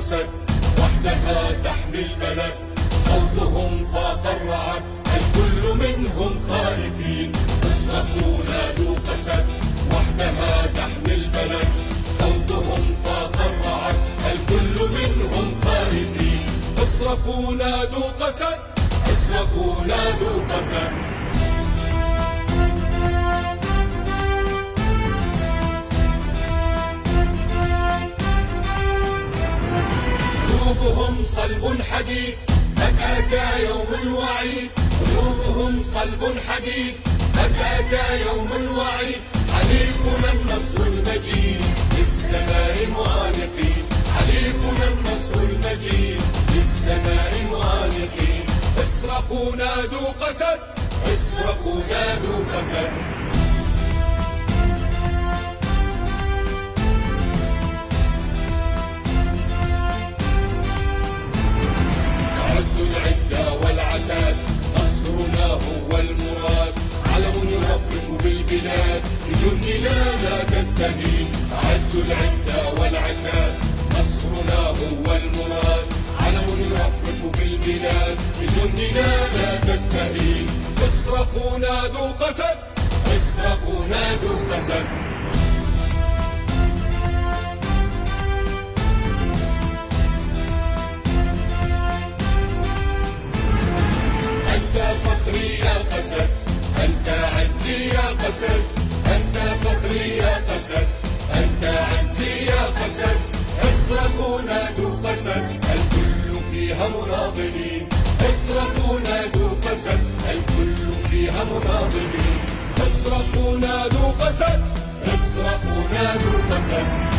قسد، وحدها تحمي البلد، صوتهم فاق الرعد، الكل منهم خائفين. اصرخوا نادوا قسد، وحدها تحمي البلد، صوتهم فاق الرعد، الكل منهم خائفين. اصرخوا نادوا قسد، اصرخوا نادوا قسد. قلوبهم صلب حديد، قد أتى يوم الوعيد. قلوبهم صلب حديد، قد أتى يوم الوعيد. حليفنا النصر المجيد، للسماء معانقين. حليفنا النصر المجيد، للسماء معانقين. اصرخوا نادوا قسد، اصرخوا نادوا قسد. العدة والعتاد، نصرنا هو المراد. علم يرفرف بالبلاد، بجندنا لا تستهين. أعدوا العدة والعتاد، نصرنا هو المراد. علم يرفرف بالبلاد، بجندنا لا تستهين. اصرخوا نادوا قسد، اصرخوا نادوا قسد. أنت عزي يا قسد، أنت فخري يا قسد، أنت عزي يا قسد. اصرخوا نادوا قسد، الكل فيها مناضلين. اصرخوا نادوا قسد، الكل فيها مناضلين. اصرخوا نادوا قسد، اصرخوا نادوا قسد.